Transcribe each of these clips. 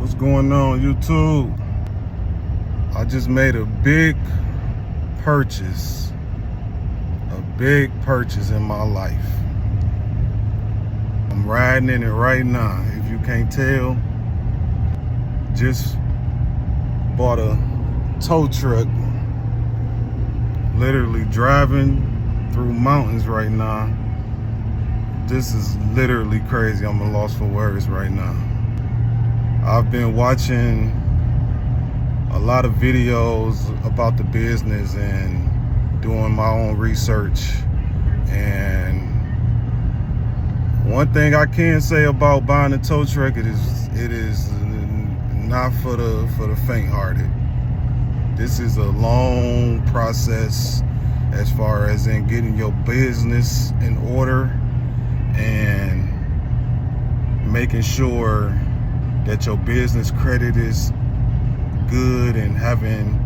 What's going on, YouTube? I just made a big purchase in my life. I'm riding in it right now. If you can't tell, just bought a tow truck. Literally driving through mountains right now. This is literally crazy. I'm at a loss for words right now. I've been watching a lot of videos about the business and doing my own research. And one thing I can say about buying a tow truck, it is not for the faint-hearted. This is a long process as far as in getting your business in order and making sure that your business credit is good and having,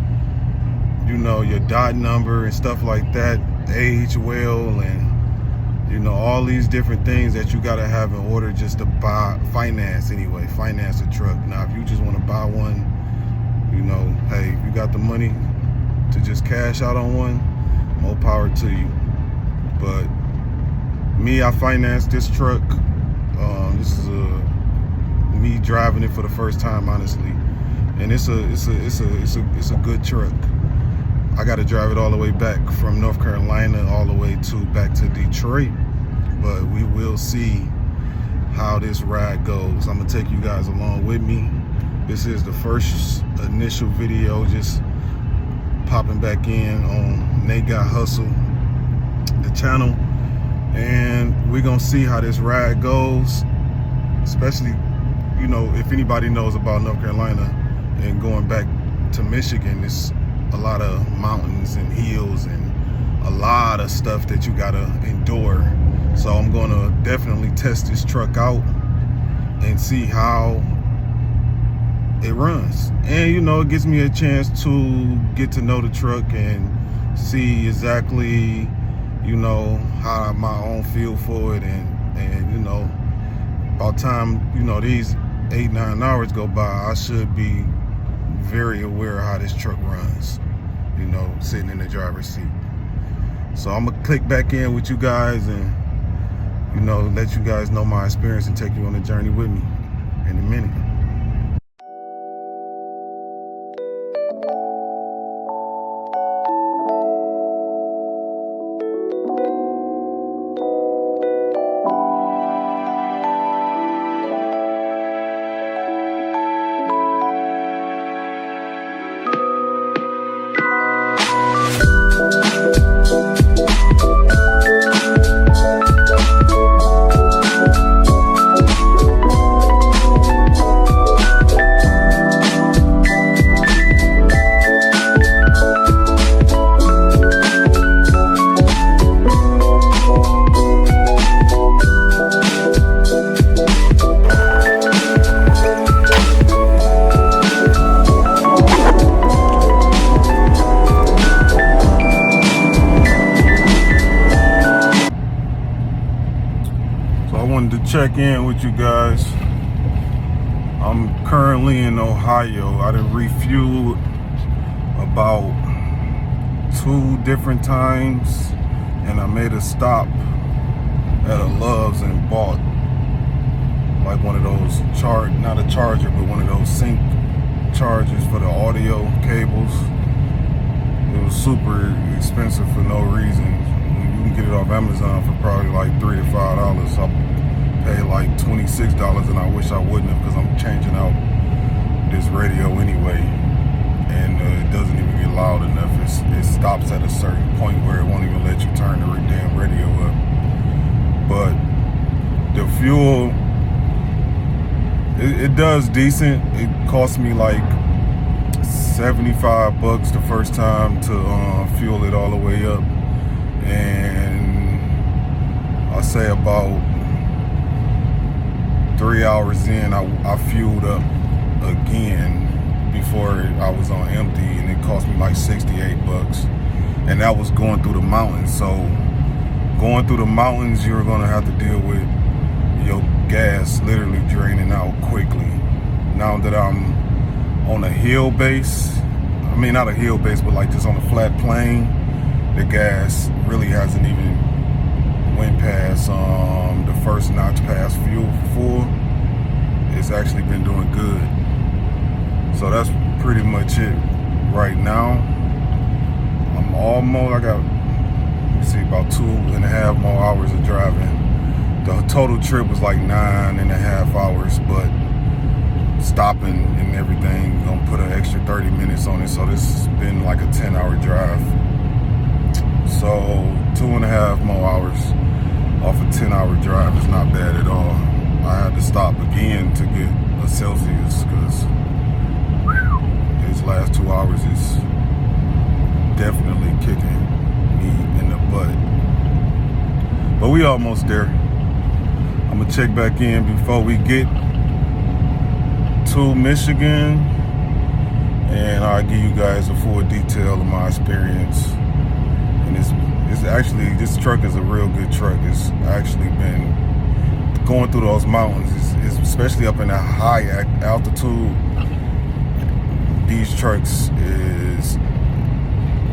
your DOT number and stuff like that, age well, and all these different things that you gotta have in order just to finance a truck. Now, if you just want to buy one, hey, if you got the money to just cash out on one, more power to you. But me, I financed this truck. This is me driving it for the first time, honestly, and it's a good truck. I got to drive it all the way back from North Carolina all the way back to Detroit, but we will see how this ride goes. I'm gonna take you guys along with me. This is the first initial video, just popping back in on Nate Got Hustle, the channel, and we're gonna see how this ride goes, especially if anybody knows about North Carolina and going back to Michigan. It's a lot of mountains and hills and a lot of stuff that you gotta endure. So I'm gonna definitely test this truck out and see how it runs. And it gives me a chance to get to know the truck and see exactly how my own feel for it, and by the time these 8-9 hours go by, I should be very aware of how this truck runs, sitting in the driver's seat. So I'm gonna click back in with you guys and let you guys know my experience and take you on the journey with me in a minute. Check in with you guys. I'm currently in Ohio. I done refueled about 2 different times, and I made a stop at a Love's and bought like one of those not a charger, but one of those sync chargers for the audio cables. It was super expensive for no reason. You can get it off Amazon for probably like $3 to $5. I paid like $26, and I wish I wouldn't have, because I'm changing out this radio anyway, and it doesn't even get loud enough. It stops at a certain point where it won't even let you turn the damn radio up. But the fuel, it does decent. It cost me like $75 the first time to fuel it all the way up, and I say about 3 hours in, I fueled up again before I was on empty, and it cost me like $68, and that was going through the mountains. So going through the mountains, you're gonna have to deal with your gas literally draining out quickly. now that I'm on a hill base, I mean not a hill base, but like just on a flat plane, the gas really hasn't even went past the first notch past fuel full. It's actually been doing good. So that's pretty much it right now. I'm almost, I got, let me see, about 2.5 more hours of driving. The total trip was like 9.5 hours, but stopping and everything gonna put an extra 30 minutes on it. So this has been like a 10-hour drive. So 2.5 more hours off a 10-hour drive is not bad at all. I had to stop again to get a Celsius because these last 2 hours is definitely kicking me in the butt. But we almost there. I'm gonna check back in before we get to Michigan, and I'll give you guys a full detail of my experience. And it's actually, this truck is a real good truck. It's actually been going through those mountains, it's especially up in a high altitude. These trucks is,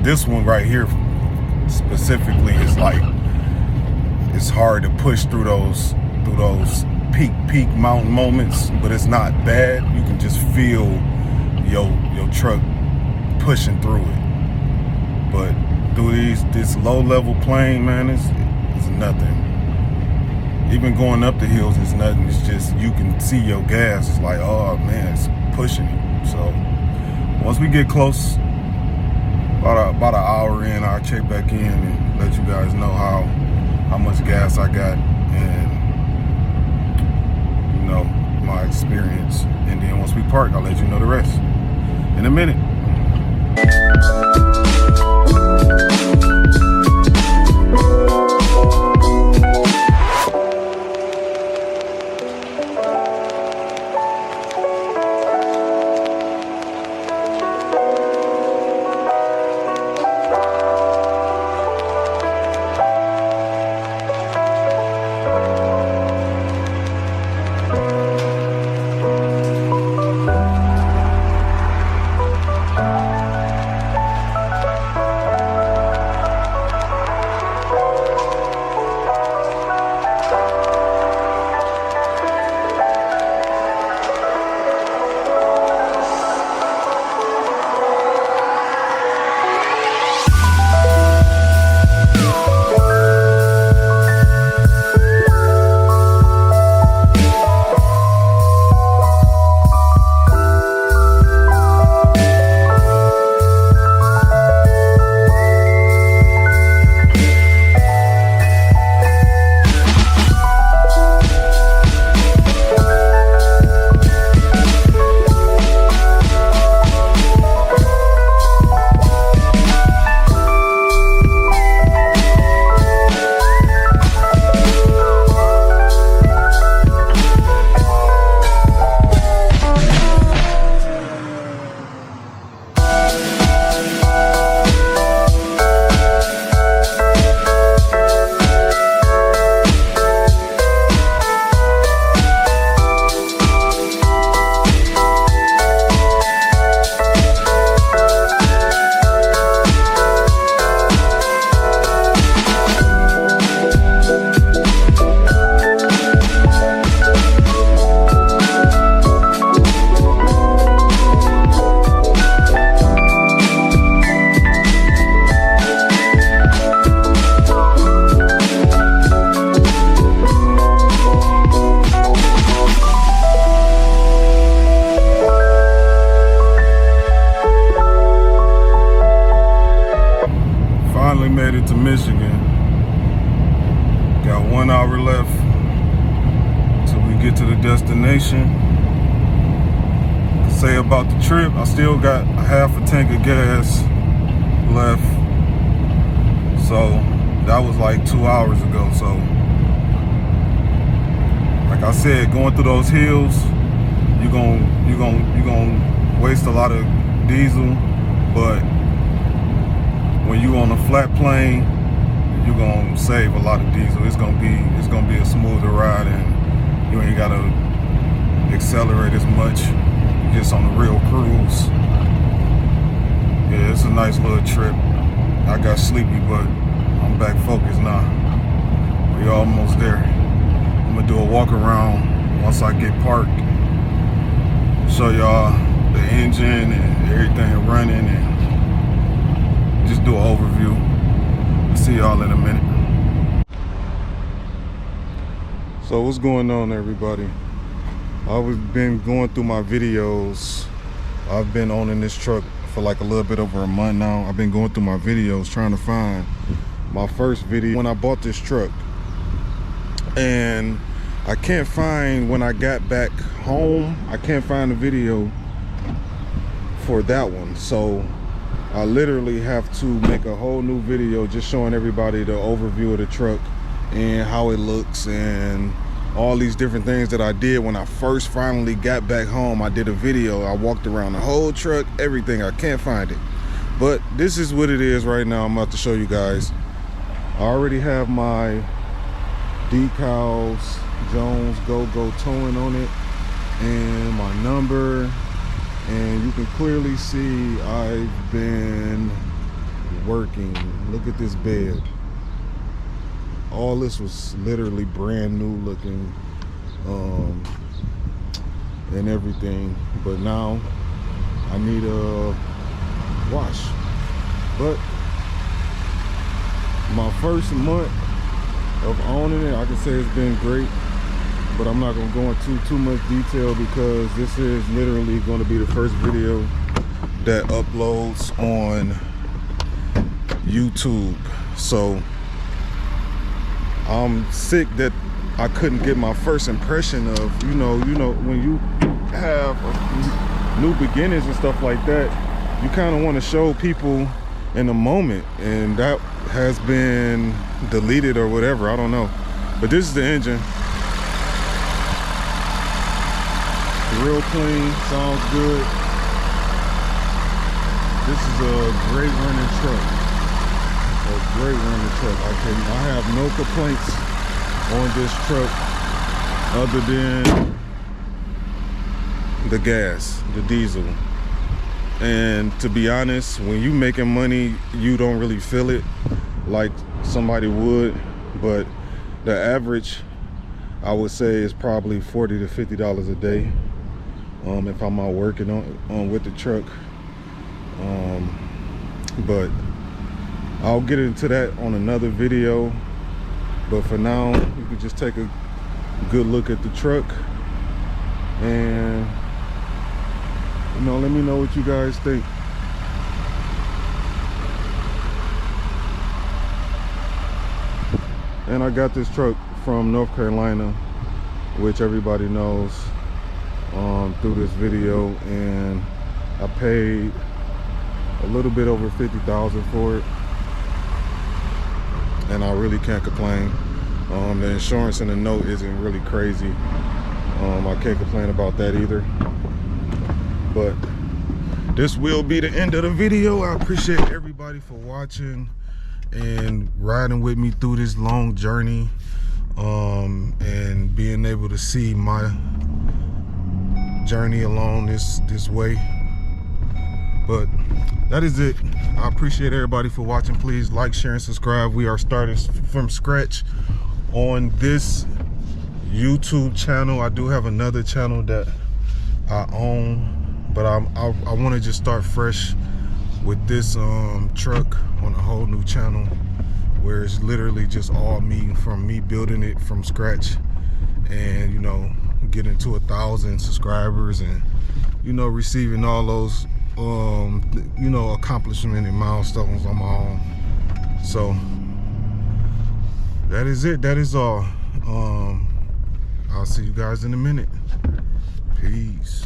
this one right here specifically is like, it's hard to push through those peak mountain moments, but it's not bad. You can just feel your truck pushing through it. But through this low level plane, man, it's nothing. Even going up the hills is nothing. It's just, you can see your gas. It's like, oh man, it's pushing it. So once we get close, about an hour in, I'll check back in and let you guys know how much gas I got and, you know, my experience. And then once we park, I'll let you know the rest in a minute. Made it to Michigan. Got 1 hour left till we get to the destination. Say about the trip, I still got a half a tank of gas left. So that was like 2 hours ago. So like I said, going through those hills, you're gonna waste a lot of diesel, but when you on a flat plane, you're gonna save a lot of diesel. It's gonna be a smoother ride, and you ain't gotta accelerate as much. gets on the real cruise. Yeah, it's a nice little trip. I got sleepy, but I'm back focused now. We almost there. I'm gonna do a walk around once I get parked. Show y'all the engine and everything running, and just do an overview. See y'all in a minute. So what's going on, everybody? I've been going through my videos. I've been owning this truck for like a little bit over a month now. I've been going through my videos trying to find my first video when I bought this truck, and I can't find, when I got back home, I can't find a video for that one. So I literally have to make a whole new video just showing everybody the overview of the truck and how it looks and all these different things that I did when I first finally got back home. I did a video. I walked around the whole truck, everything. I can't find it, but this is what it is right now. I'm about to show you guys. I already have my decals, Jones Go-Go Towing on it, and my number, and you can clearly see I've been working. Look at this bed. All this was literally brand new looking, and everything, but now I need a wash. But my first month of owning it, I can say it's been great, but I'm not gonna go into too much detail because this is literally going to be the first video that uploads on YouTube. So I'm sick that I couldn't get my first impression of, you know, when you have new beginnings and stuff like that, you kind of want to show people in the moment, and that has been deleted or whatever, I don't know. But this is the engine. Real clean, sounds good. This is a great running truck. A great running truck. I have no complaints on this truck other than the gas, the diesel. And to be honest, when you making money, you don't really feel it like somebody would, but the average, I would say, is probably $40 to $50 a day if I'm out working on with the truck. But I'll get into that on another video, but for now you can just take a good look at the truck, and let me know what you guys think. And I got this truck from North Carolina, which everybody knows, through this video, and I paid a little bit over $50,000 for it, and I really can't complain. The insurance and the note isn't really crazy. I can't complain about that either. But this will be the end of the video. I appreciate everybody for watching and riding with me through this long journey, and being able to see my journey along this way. But that is it. I appreciate everybody for watching. Please like, share, and subscribe. We are starting from scratch on this YouTube channel. I do have another channel that I own, but I want to just start fresh with this truck on a whole new channel, where it's literally just all me, from me building it from scratch, and getting to 1,000 subscribers, and receiving all those accomplishment and milestones on my own. So that is it. That is all. I'll see you guys in a minute. Peace.